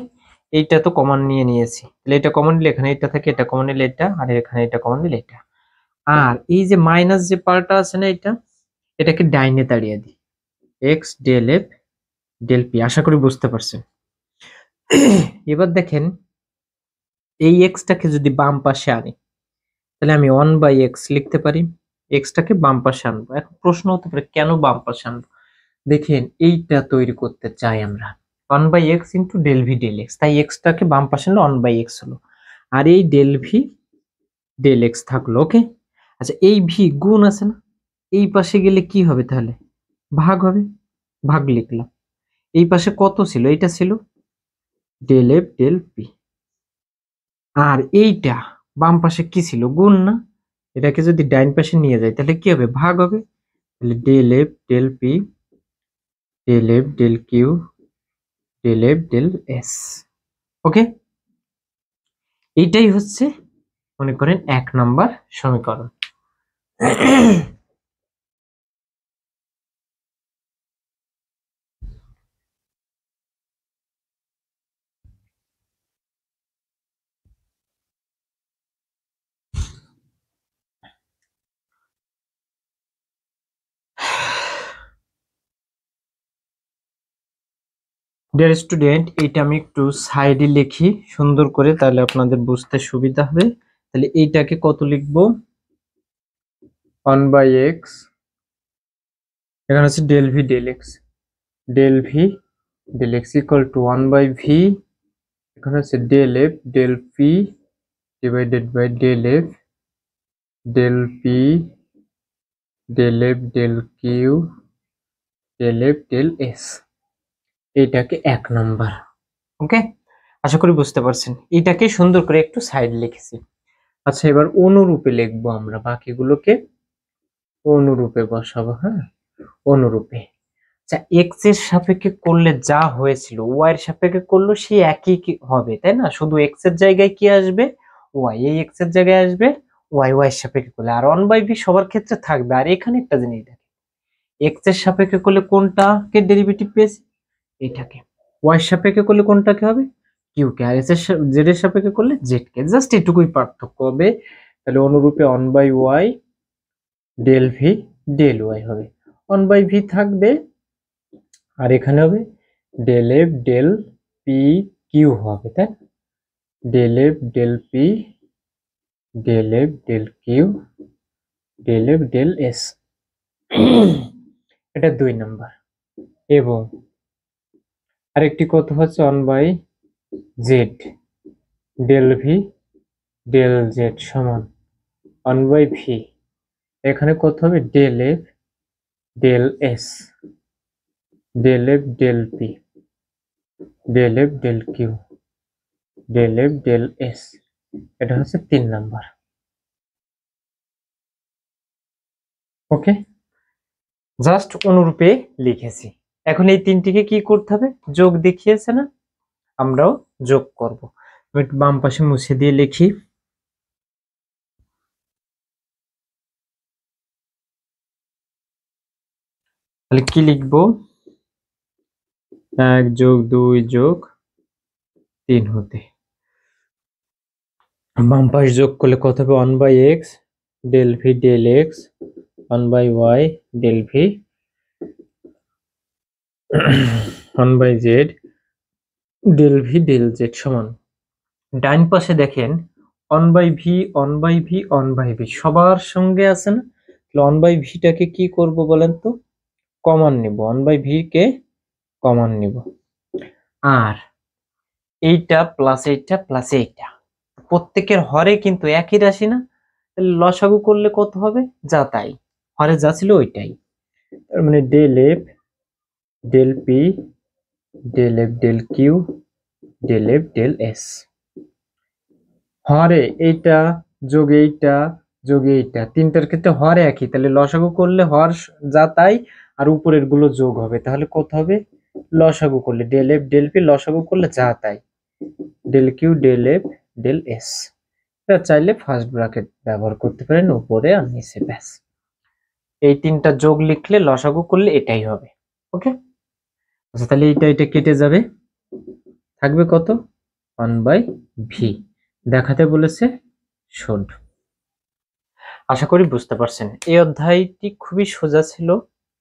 এইটা তো কমন নিয়ে নিয়েছি, তাহলে এটা কমন নিলে এখানে এটা থাকে, এটা কমন নিলে এটা, আর এখানে এটা কমন নিলে এটা, আর এই যে মাইনাস যে পার্টটা আছে না, এটাকে ডাইনে তাড়িয়ে দিই, X del F del P. আশা করি বুঝতে পারছেন। এবার দেখেন এই এক্সটাকে যদি বাম পাশে আনি, তাহলে আমি 1/x লিখতে পারি, এক্সটাকে বাম পাশে আনবো। এখন প্রশ্ন হতে পারে কেন বাম পাশে আনবো, দেখেন এইটা তৈরি করতে চাই আমরা 1/x into del v del x, তাই এক্সটাকে বাম পাশে আনলে 1/x হলো, আর এই ডেল ভি ডেল এক্স থাকলো। ওকে, আচ্ছা এই ভি গুণ আছে না, এই পাশে গেলে কি হবে, তাহলে ভাগ হবে, ভাগ লিখলাম। এই পাশে কত ছিল, এইটা ছিল ডেল এফ ডেল পি, আর এইটা বাম পাশে কি ছিল, গুণ না, এটাকে যদি ডাইন পাশে নিয়ে যাই তাহলে কি হবে, ভাগ হবে। তাহলে del F del P del F del Q del F del S. Okay, এইটাই হচ্ছে মনে করেন 1 নম্বর সমীকরণ। ডিয়ার স্টুডেন্ট, এইটা আমি একটু সাইডে লিখি সুন্দর করে, তাহলে আপনাদের বুঝতে সুবিধা হবে। তাহলে এইটাকে কত লিখবো? 1/x, এখানে হচ্ছে del v del x, del v del x equal to 1/v, এখানে হচ্ছে del F del p divided by del F del P del F del Q del F del s. এইটাকে 1 নম্বর। ওকে, আশা করি বুঝতে পারছেন। এটাকে সুন্দর করে একটু সাইড লিখেছি। আচ্ছা, এবার অনুরূপে লিখবো আমরা, বাকিগুলোকে অনুরূপে বসাবো। হ্যাঁ, অনুরূপে। আচ্ছা, এক্স এর সাপেক্ষে করলে যা হয়েছিল ওয়াই এর সাপেক্ষে করলে সে একই হবে, তাই না? শুধু এক্স এর জায়গায় কি আসবে? ওয়াই। এই এক্স এর জায়গায় আসবে ওয়াই, ওয়াই এর সাপেক্ষে করলে। আর 1/v সবার ক্ষেত্রে থাকবে। আর এখানে একটা জিনিস দেখেন, এক্স এর সাপেক্ষে করলে কোনটাকে ডেরিভেটিভ পেয়েছি? এটাকে। ওয়াই এর সাপেক্ষে করলে কোনটাকে হবে? কিউ কে। আর জেড এর সাপেক্ষে করলে জেড কে। জাস্ট এটুকুই পার্থক্য হবে। তাহলে অনুরূপে 1/y del v del y হবে। 1/v থাকবে, আর এখানে হবে del F del p q হবে, তাই? Del F del P del F del Q del F del s. এটা 2 নম্বর। এবং আরেকটি কত হচ্ছে 1/z del v del z সমান 1/v, এখানে কত হবে? Del F del s del F del P del F del Q del F del s. এটা হচ্ছে 3 নম্বর। ওকে, জাস্ট অনুরূপে লিখেছি। এখন এই তিনটিকে কি করতে হবে? যোগ দেখিয়েছে না, আমরাও যোগ করব। আমি একটু বাম পাশে মুছে দিয়ে লিখি। তাহলে কি লিখবো? 1 যোগ 2 যোগ 3 হতে বাম পাশ যোগ করলে কত হবে? 1/x del v del x 1/y del v 1/z del v del z সমান, ডাইন পাশে দেখেন 1/v 1/v 1/v সবার সঙ্গে আছে না? তাহলে 1/vটাকে কি করব বলেন তো? কমন নিব। 1/v কে কমন নিব। আর এইটা প্লাস এইটা প্লাস এইটা প্রত্যেকের হরে কিন্তু একই রাশি না? তাহলে লসাগু করলে কত হবে? যা তাই, হরে যা ছিল ওইটাই। তার মানে del F del P del F del Q del F del S. হরে এইটা যোগ এইটা যোগ এইটা, তিনটার ক্ষেত্রে হর একই, তাহলে লসাগু করলে হর যা তাই, আর উপরের গুলো যোগ হবে। তাহলে কত হবে? লসাগু করলে ডেল এফ ডেল পি, লসাগু করলে যা তাই, del Q del F del s. এটা চাইলে ফার্স্ট ব্র্যাকেট ব্যবহার করতে পারেন উপরে আর নিচে, ব্যাস। এই তিনটা যোগ লিখলে লসাগু করলে এটাই হবে। ওকে, আচ্ছা, তাহলে এটা এটা কেটে যাবে, থাকবে কত? 1/v। দেখাতে বলেছে শোধ। আশা করি বুঝতে পারছেন। এই অধ্যায়টি খুবই সোজা ছিল।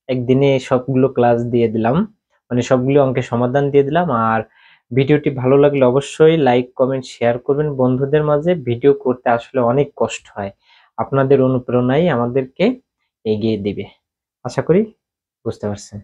একদিনে সবগুলো ক্লাস দিয়ে দিলাম, মানে সবগুলো অঙ্কের সমাধান দিয়ে দিলাম। আর ভিডিওটি ভালো লাগলে অবশ্যই লাইক কমেন্ট শেয়ার করবেন বন্ধুদের মাঝে। ভিডিও করতে আসলে অনেক কষ্ট হয়, আপনাদের অনুপ্রেরণাই আমাদেরকে এগিয়ে দিবে। আশা করি বুঝতে পারছেন।